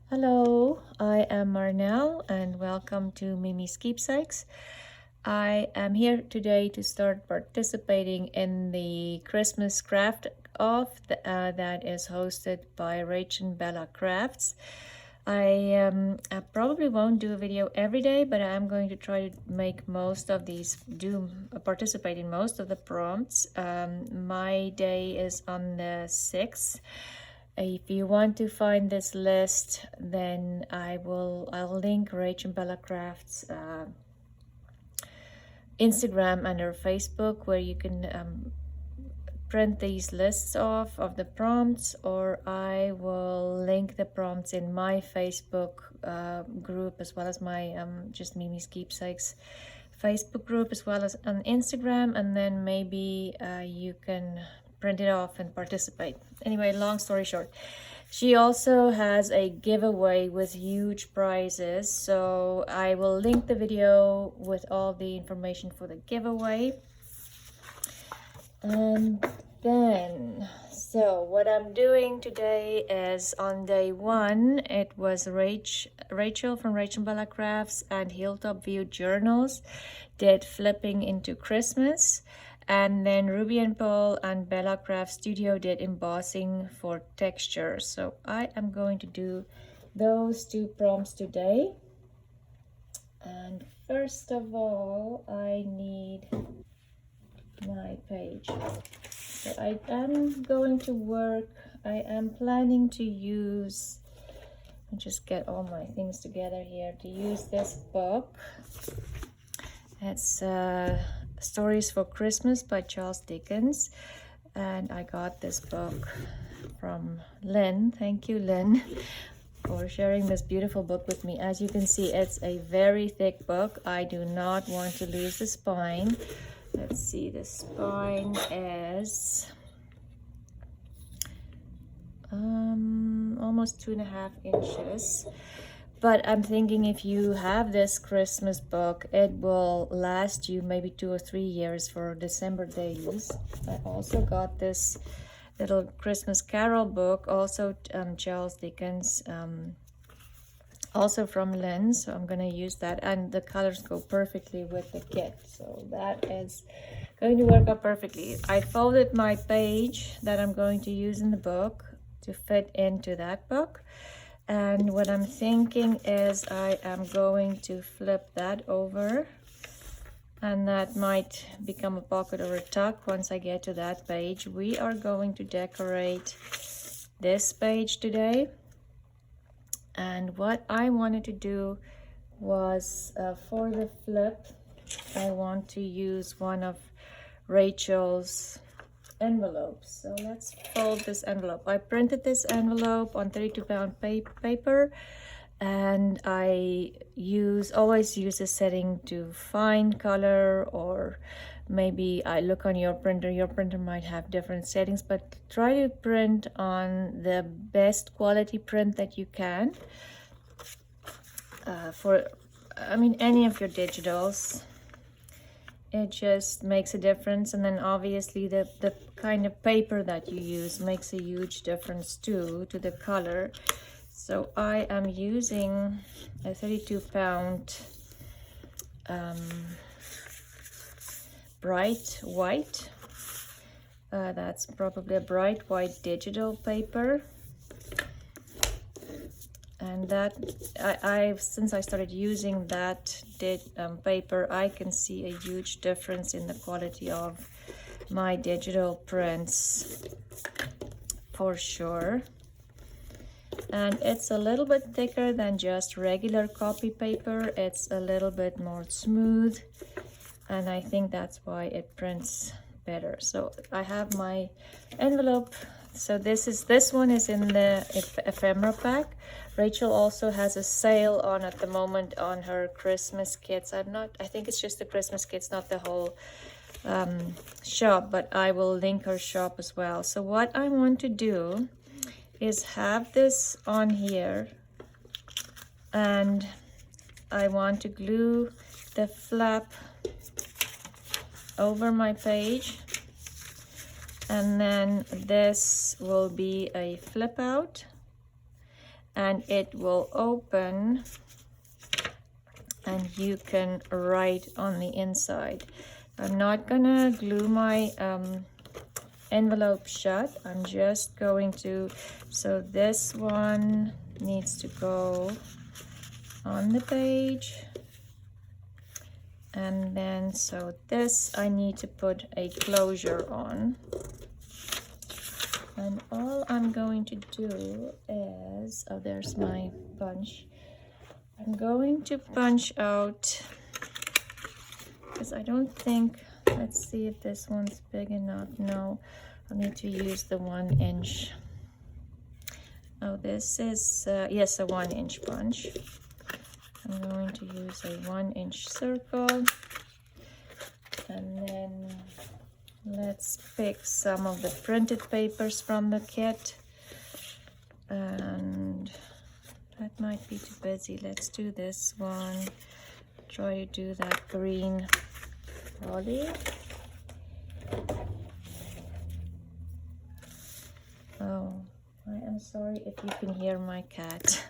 Hello, I am Marnell and welcome to Miemie's Keepsakes. I am here today to start participating in the Christmas craft off that is hosted by Rachel Bella Crafts. I probably won't do a video every day, but I'm going to try to make most of these, participate in most of the prompts. My day is on the 6th. If you want to find this list, then I'll link Rachel Bella Crafts Instagram and her Facebook, where you can print these lists off of the prompts, or I will link the prompts in my Facebook group, as well as my just Miemie's Keepsakes Facebook group, as well as on Instagram, and then maybe you can print it off and participate. Anyway, long story short, she also has a giveaway with huge prizes, so I will link the video with all the information for the giveaway. And then, so what I'm doing today is, on day 1, it was Rachel from Rachel Bella Crafts and Hilltop View Journals did Flipping into Christmas. And then Ruby and Paul and Bella Craft Studio did embossing for texture. So I am going to do those 2 prompts today. And first of all, I need my page. So I am going to work, I am planning to use, let me just get all my things together here, to use this book. It's Stories for Christmas by Charles Dickens, and I got this book from Lynn. Thank you, Lynn, for sharing this beautiful book with me. As you can see, it's a very thick book. I do not want to lose the spine. Let's see, the spine is almost 2.5 inches. But I'm thinking, if you have this Christmas book, it will last you maybe 2 or 3 years for December days. I also got this little Christmas Carol book, also Charles Dickens, also from Lynn. So I'm going to use that, and the colors go perfectly with the kit. So that is going to work out perfectly. I folded my page that I'm going to use in the book to fit into that book. And what I'm thinking is I am going to flip that over, and that might become a pocket or a tuck once I get to that page. We are going to decorate this page today. And what I wanted to do was, for the flip, I want to use one of Rachel's envelopes. So let's fold this envelope. I printed this envelope on 32-pound paper, and I always use a setting to find color, or maybe I look on your printer. Your printer might have different settings, but try to print on the best quality print that you can for any of your digitals. It just makes a difference. And then obviously the kind of paper that you use makes a huge difference too, to the color. So I am using a 32-pound bright white. That's probably a bright white digital paper. And that, since I started using that paper, I can see a huge difference in the quality of my digital prints, for sure. And it's a little bit thicker than just regular copy paper. It's a little bit more smooth, and I think that's why it prints better. So I have my envelope. So this one is in the ephemera pack. Rachel also has a sale on at the moment on her Christmas kits. I think it's just the Christmas kits, not the whole shop, but I will link her shop as well. So what I want to do is have this on here, and I want to glue the flap over my page, and then this will be a flip out, and it will open and you can write on the inside. I'm not gonna glue my envelope shut. I'm just going to, so this one needs to go on the page, and then so this I need to put a closure on. And all I'm going to do is, oh, there's my bunch. I'm going to punch out, because I don't think, let's see if this one's big enough. No, I need to use the 1 inch. Oh, this is, yes, a 1 inch punch. I'm going to use a 1 inch circle. And then let's pick some of the printed papers from the kit. And that might be too busy. Let's do this one. Try to do that green body. Oh, I am sorry if you can hear my cat.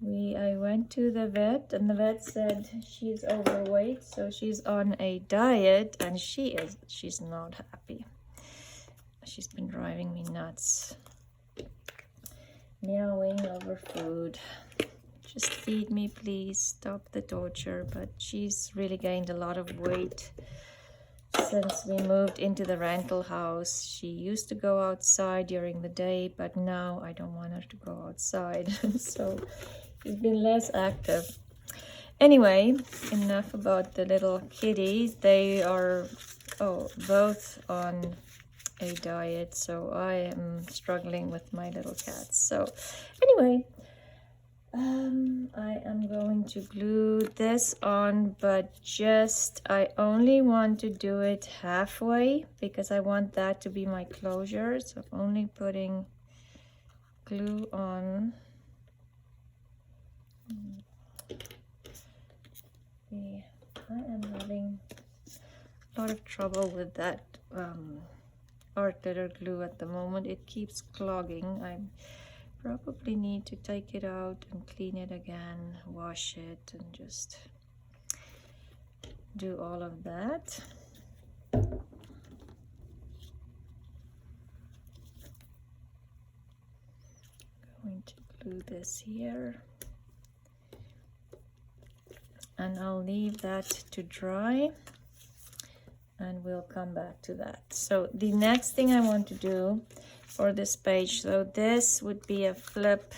I went to the vet, and the vet said she's overweight, so she's on a diet, and she's not happy. She's been driving me nuts, meowing over food. Just feed me, please, stop the torture. But she's really gained a lot of weight since we moved into the rental house. She used to go outside during the day, but now I don't want her to go outside. So she's been less active. Anyway, enough about the little kitties. They are both on a diet, so I am struggling with my little cats. So anyway, I am going to glue this on, but I only want to do it halfway because I want that to be my closure. So I'm only putting glue on. I am having a lot of trouble with that art letter glue at the moment. It keeps clogging. I probably need to take it out and clean it again, wash it, and just do all of that. Going to glue this here, and I'll leave that to dry, and we'll come back to that. So the next thing I want to do for this page, so this would be a flip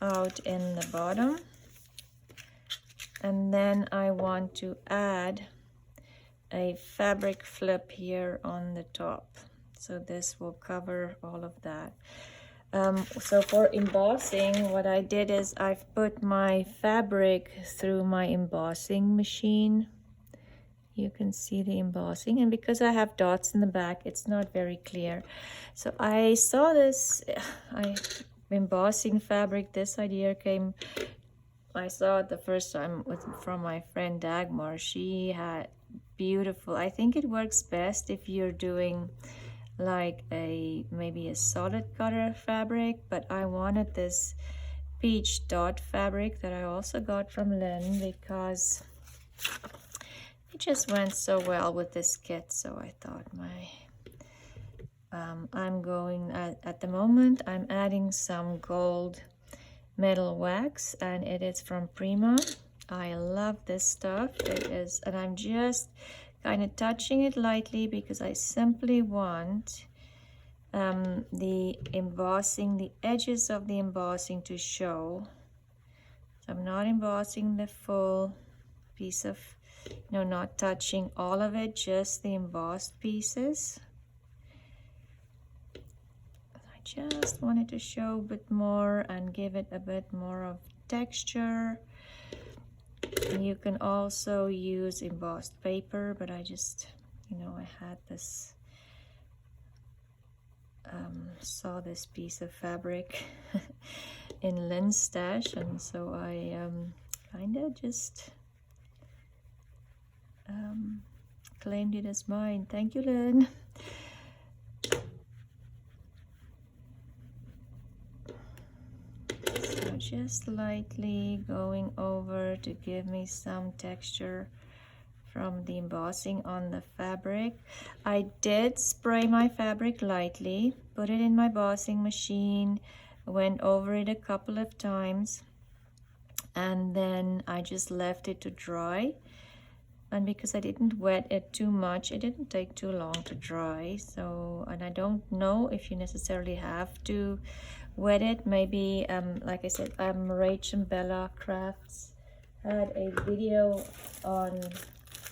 out in the bottom, and then I want to add a fabric flip here on the top. So this will cover all of that. So for embossing, what I did is I've put my fabric through my embossing machine. You can see the embossing, and because I have dots in the back, it's not very clear. So I saw this embossing fabric. This idea came, I saw it the first time from my friend Dagmar. She had beautiful, I think it works best if you're doing like maybe a solid color fabric, but I wanted this peach dot fabric that I also got from Lynn because it just went so well with this kit. So I thought I'm going, at the moment I'm adding some gold metal wax, and it is from Prima. I love this stuff. It is, and I'm just kind of touching it lightly because I simply want the embossing, the edges of the embossing to show. So I'm not embossing the full piece of, not touching all of it, just the embossed pieces. I just wanted to show a bit more and give it a bit more of texture. You can also use embossed paper, but I just, I had this, saw this piece of fabric in Lynn's stash, and so I kind of just claimed it as mine. Thank you, Lynn. just lightly going over to give me some texture from the embossing on the fabric. I did spray my fabric lightly, put it in my embossing machine, went over it a couple of times, and then I just left it to dry. And because I didn't wet it too much, it didn't take too long to dry. So, and I don't know if you necessarily have to wet it. Maybe, like I said, Rach and Bella Crafts had a video on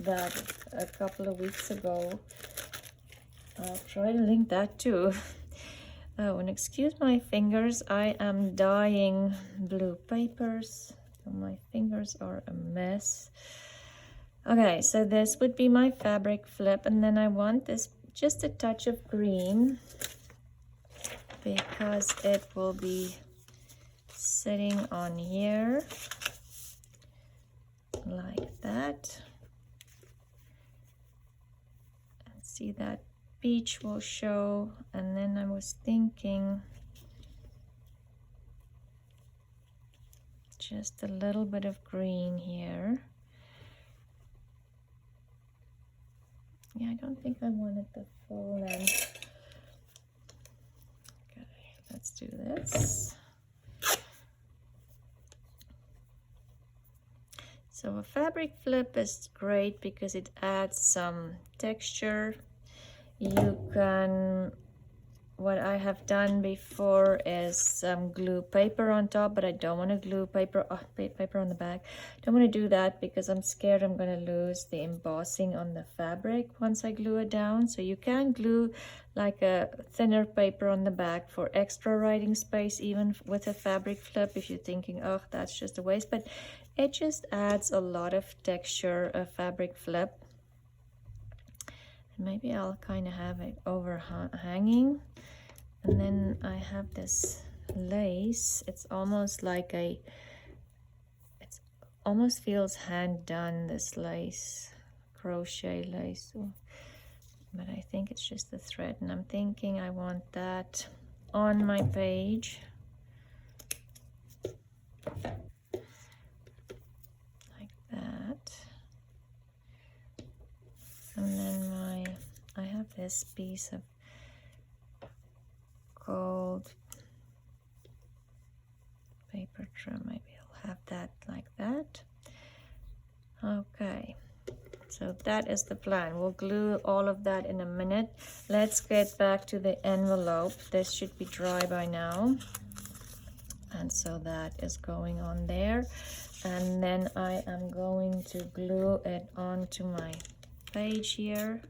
that a couple of weeks ago. I'll try to link that too. Oh, and excuse my fingers, I am dyeing blue papers, so my fingers are a mess. Okay, so this would be my fabric flip, and then I want this just a touch of green because it will be sitting on here like that. And see, that peach will show, and then I was thinking just a little bit of green here. Yeah, I don't think I wanted the full length. Okay, let's do this. So a fabric flip is great because it adds some texture. You can, what I have done before is glue paper on top, but I don't want to glue paper on the back. Don't want to do that because I'm scared I'm going to lose the embossing on the fabric once I glue it down. So you can glue like a thinner paper on the back for extra writing space, even with a fabric flip, if you're thinking, oh, that's just a waste. But it just adds a lot of texture, a fabric flip. Maybe I'll kind of have it overhanging. And then I have this lace. It's almost like it almost feels hand done, this lace, crochet lace. But I think it's just the thread, and I'm thinking I want that on my page. Like that. And then I have this piece of gold paper trim. Maybe I'll have that like that. Okay, so that is the plan. We'll glue all of that in a minute. Let's get back to the envelope. This should be dry by now, and so that is going on there, and then I am going to glue it onto my page here.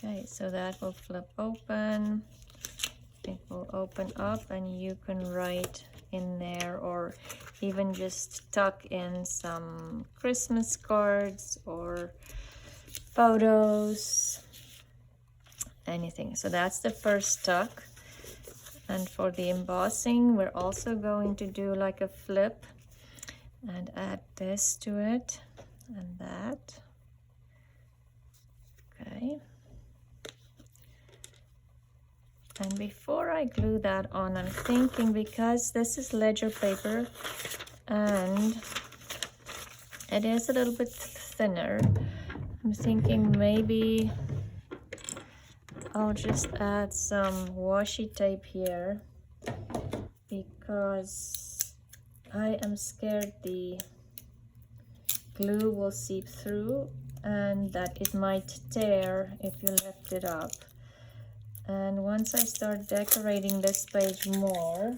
Okay, so that will flip open. It will open up and you can write in there, or even just tuck in some Christmas cards or photos, anything. So that's the first tuck. And for the embossing, we're also going to do like a flip and add this to it and that. Okay. And before I glue that on, I'm thinking, because this is ledger paper and it is a little bit thinner, I'm thinking maybe I'll just add some washi tape here, because I am scared the glue will seep through and that it might tear if you lift it up. And once I start decorating this page more,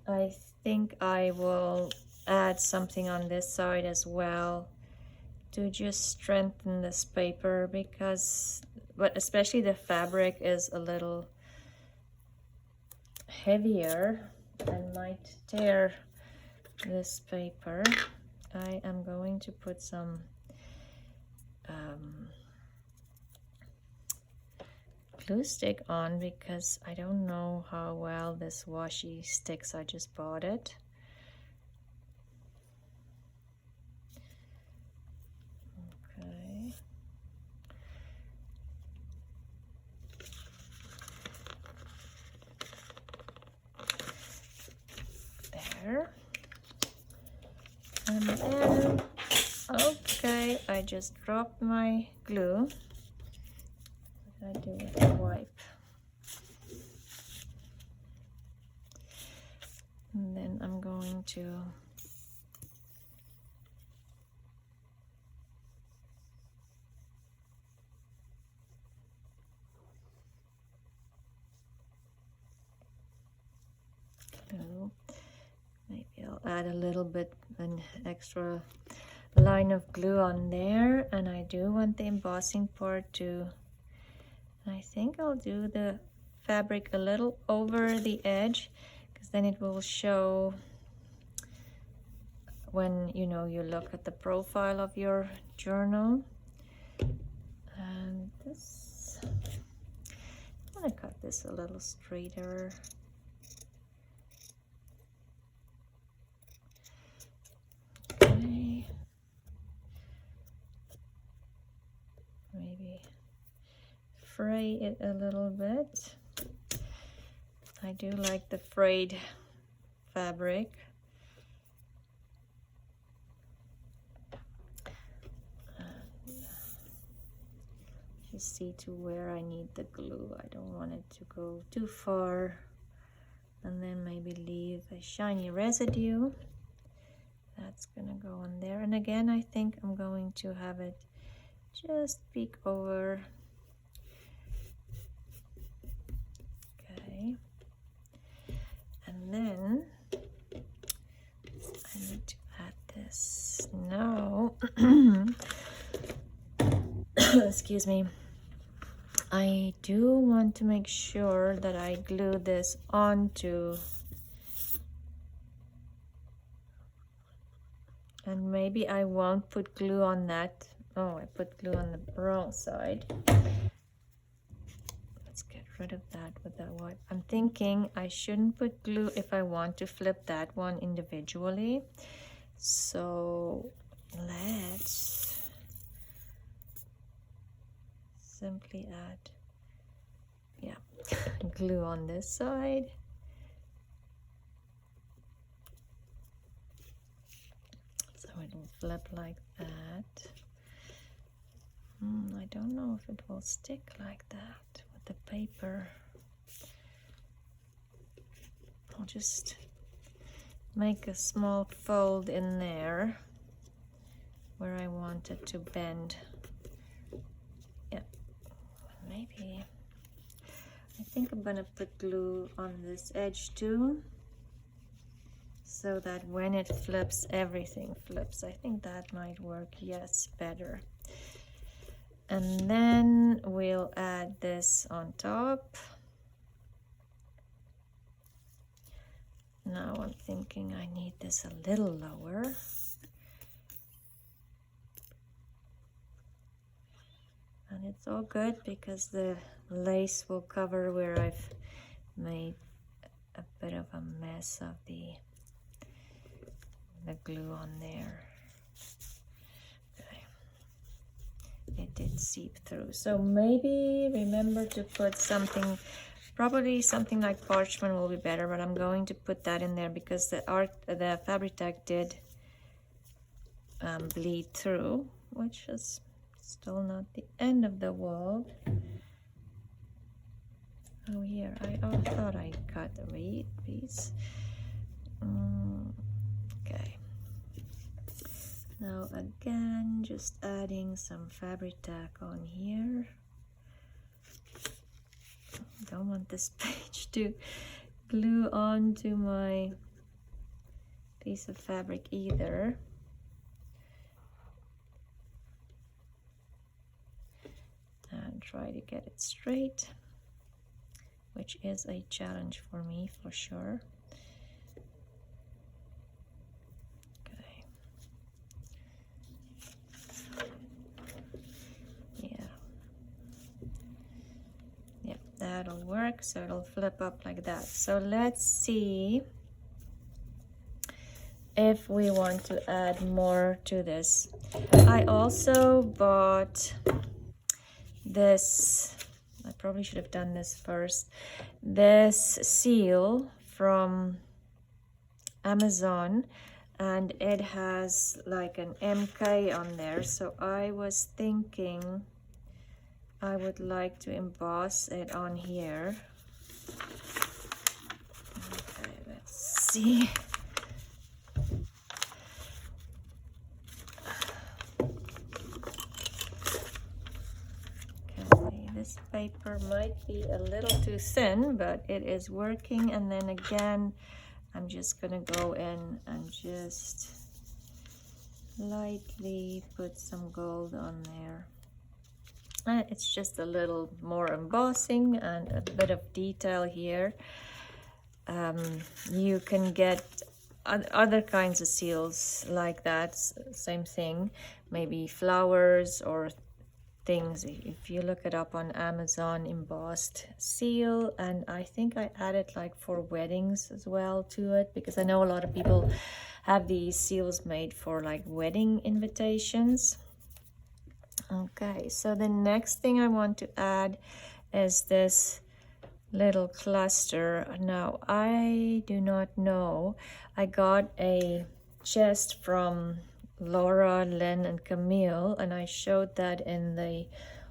I think I will add something on this side as well to just strengthen this paper, because, but especially the fabric is a little heavier and might tear this paper. I am going to put some glue stick on, because I don't know how well this washi sticks. I just bought it. Okay. There. And then, okay, I just dropped my glue. What did I do with the wipe? And then I'm going to glue. Maybe I'll add a little bit, an extra line of glue on there, and I do want the embossing part to, I think I'll do the fabric a little over the edge, because then it will show when you look at the profile of your journal. And this, I'm gonna cut this a little straighter. Okay. Maybe fray it a little bit. I do like the frayed fabric. Just see to where I need the glue. I don't want it to go too far, and then maybe leave a shiny residue. That's gonna go on there. And again, I think I'm going to have it just peek over. Okay. And then I need to add this now. Excuse me. I do want to make sure that I glue this onto, and maybe I won't put glue on that. Oh, I put glue on the wrong side. Let's get rid of that with that wipe. I'm thinking I shouldn't put glue if I want to flip that one individually. So let's simply add, yeah, glue on this side. So it will flip like that. I don't know if it will stick like that with the paper. I'll just make a small fold in there where I want it to bend. Yeah, maybe. I think I'm gonna put glue on this edge too, so that when it flips, everything flips. I think that might work, yes, better. And then we'll add this on top. Now I'm thinking I need this a little lower. And it's all good because the lace will cover where I've made a bit of a mess of the glue on there. It did seep through, so maybe remember to put something, probably something like parchment will be better, but I'm going to put that in there because the fabric tag did bleed through, which is still not the end of the world. Oh, here, I thought I cut a reed piece. Okay. Now again, just adding some fabric tack on here. Don't want this page to glue onto my piece of fabric either. And try to get it straight, which is a challenge for me for sure. that'll work. So it'll flip up like that. So let's see if we want to add more to this. I also bought this, I probably should have done this first, this seal from Amazon, and it has like an MK on there. So I was thinking I would like to emboss it on here. Okay, let's see. Okay, this paper might be a little too thin, but it is working. And then again, I'm just gonna go in and just lightly put some gold on there. It's just a little more embossing and a bit of detail here. You can get other kinds of seals like that, same thing, maybe flowers or things. If you look it up on Amazon, embossed seal, and I think I added like for weddings as well to it, because I know a lot of people have these seals made for like wedding invitations. Okay, so the next thing I want to add is this little cluster. Now I do not know, I got a chest from Laura, Lynn, and Camille, and I showed that in the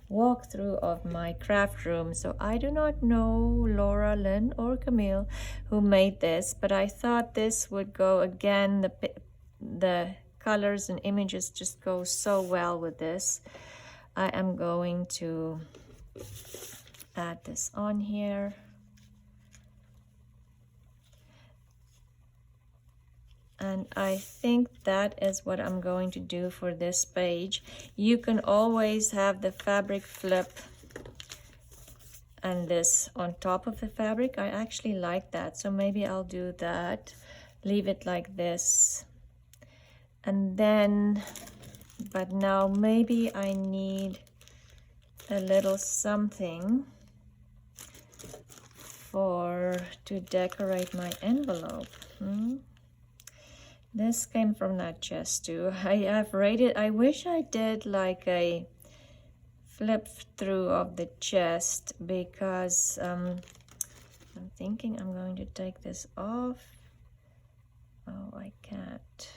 walkthrough of my craft room. So I do not know Laura, Lynn, or Camille who made this, but I thought this would go again. The colors and images just go so well with this. I am going to add this on here. And I think that is what I'm going to do for this page. You can always have the fabric flip and this on top of the fabric. I actually like that, so maybe I'll do that. Leave it like this. And then, but now maybe I need a little something to decorate my envelope. This came from that chest too. I've rated, I wish I did like a flip through of the chest, because I'm thinking I'm going to take this off. Oh, I can't.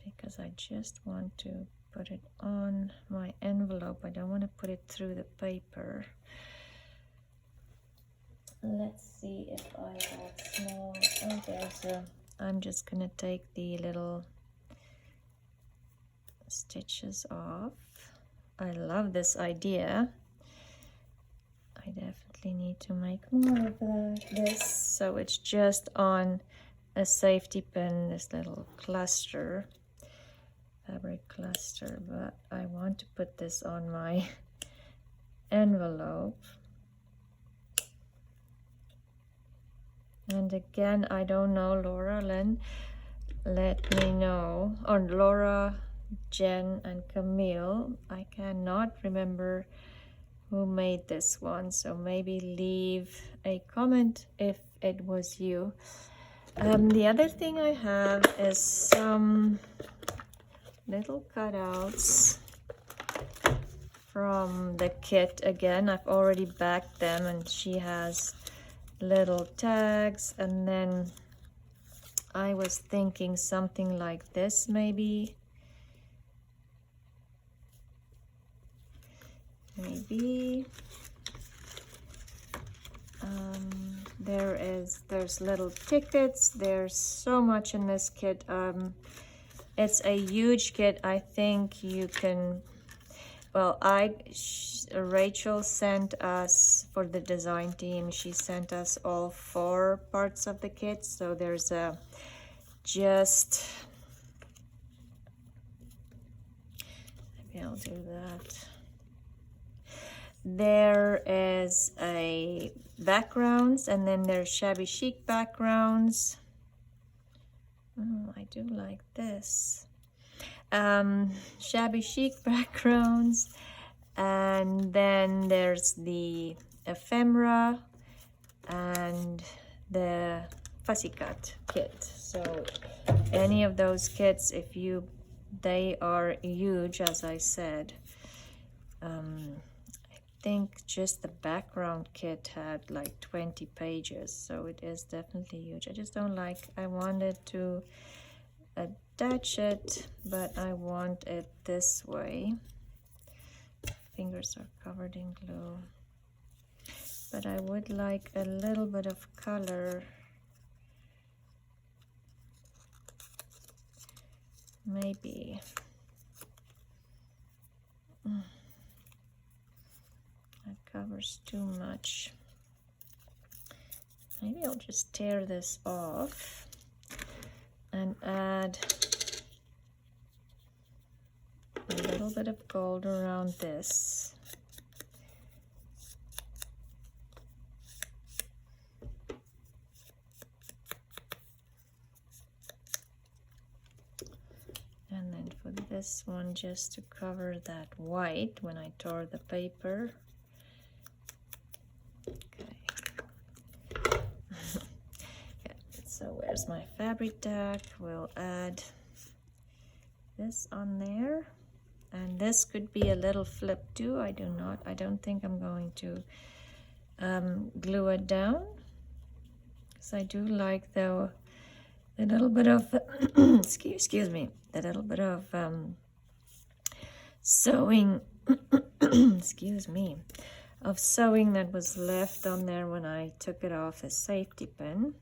Because I just want to put it on my envelope. I don't want to put it through the paper. Let's see if I have small, oh there's a, I'm just gonna take the little stitches off. I love this idea. I definitely need to make more of this. So it's just on a safety pin, this little cluster, fabric cluster, but I want to put this on my envelope. And again, I don't know, Laura, Lynn, let me know. Or Laura, Jen, and Camille. I cannot remember who made this one, so maybe leave a comment if it was you. The other thing I have is some little cutouts from the kit. Again, I've already backed them, and she has little tags, and then I was thinking something like this maybe. There's little tickets. There's so much in this kit. It's a huge kit. I think you can, well, Rachel sent us, for the design team, she sent us all 4 parts of the kit. So there's maybe I'll do that. There is a backgrounds, and then there's shabby chic backgrounds. Oh, I do like this. shabby chic backgrounds, and then there's the ephemera and the fussy cut kit. So any of those kits, they are huge, as I said. I think just the background kit had like 20 pages, so it is definitely huge. I just don't like, I wanted to attach it, but I want it this way. Fingers are covered in glue, but I would like a little bit of color. Maybe that covers too much. Maybe I'll just tear this off and add a little bit of gold around this. And then for this one, just to cover that white when I tore the paper. Okay. Yeah, so where's my fabric tag? We'll add this on there. And this could be a little flip too. I don't think I'm going to glue it down, because I do like the little bit of excuse me, the little bit of sewing excuse me, of sewing that was left on there when I took it off a safety pin.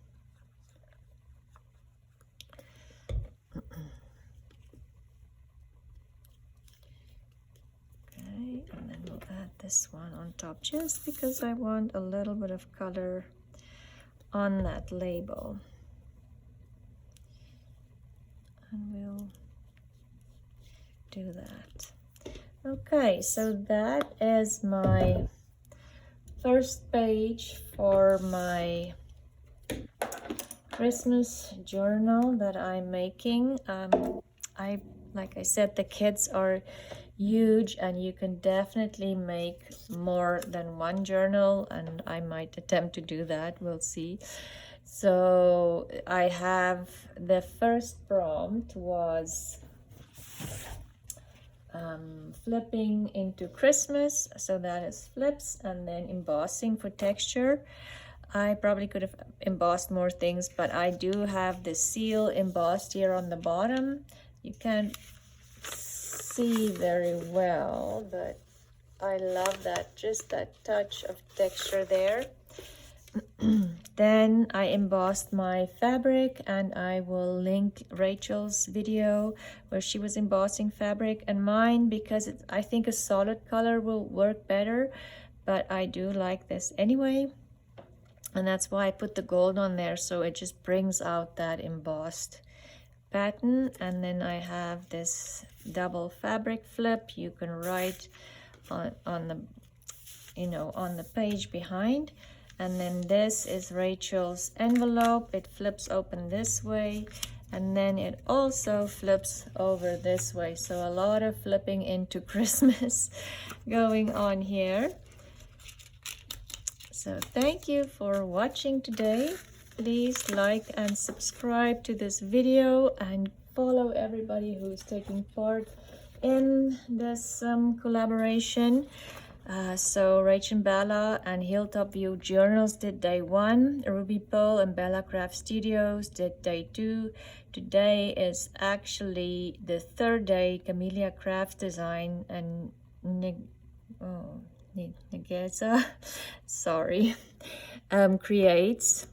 And then we'll add this one on top, just because I want a little bit of color on that label. And we'll do that. Okay, so that is my first page for my Christmas journal that I'm making. Like I said, the kits are huge, and you can definitely make more than one journal, and I might attempt to do that. We'll see. So I have, the first prompt was flipping into Christmas, so that is flips, and then embossing for texture. I probably could have embossed more things, but I do have the seal embossed here on the bottom. You can't see very well, but I love that, just that touch of texture there. Then I embossed my fabric, and I will link Rachel's video where she was embossing fabric, and mine, because I think a solid color will work better, but I do like this anyway, and that's why I put the gold on there, so it just brings out that embossed pattern. And then I have this double fabric flip. You can write on the, you know, on the page behind. And then this is Rachel's envelope. It flips open this way, and then it also flips over this way. So a lot of flipping into Christmas going on here. So thank you for watching today. Please like and subscribe to this video, and follow everybody who's taking part in this collaboration. So Rachel and Bella and Hilltop View Journals did day 1. Ruby Pearl and Bella Craft Studios did day 2. Today is actually the 3rd day. Camellia Craft Design and Nigeza, sorry, Creates.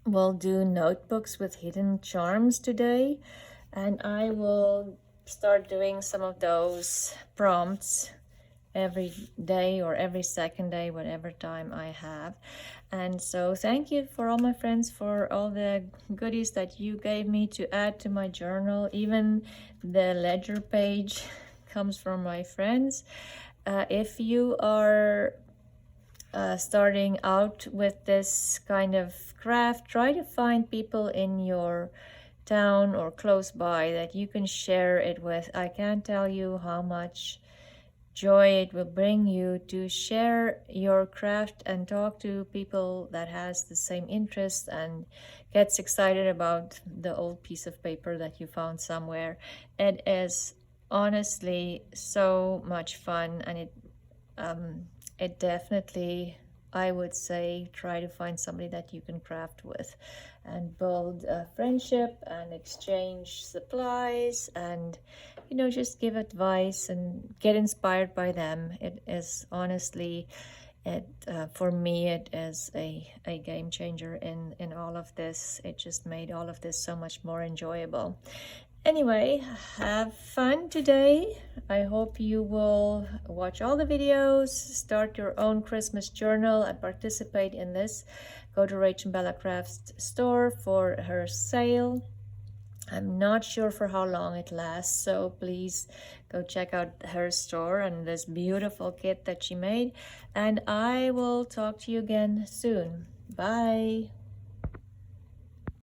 We'll do notebooks with hidden charms today, and I will start doing some of those prompts every day or every second day, whatever time I have. And so thank you for all my friends for all the goodies that you gave me to add to my journal. Even the ledger page comes from my friends. If you are starting out with this kind of craft, try to find people in your town or close by that you can share it with. I can't tell you how much joy it will bring you to share your craft and talk to people that has the same interest and gets excited about the old piece of paper that you found somewhere. It is honestly so much fun, and it definitely, I would say, try to find somebody that you can craft with and build a friendship and exchange supplies and, you know, just give advice and get inspired by them. It is honestly, for me, it is a game changer in all of this. It just made all of this so much more enjoyable. Anyway, have fun today. I hope you will watch all the videos, start your own Christmas journal, and participate in this. Go to Rachel Bella Crafts store for her sale. I'm not sure for how long it lasts, so please go check out her store and this beautiful kit that she made. And I will talk to you again soon. Bye.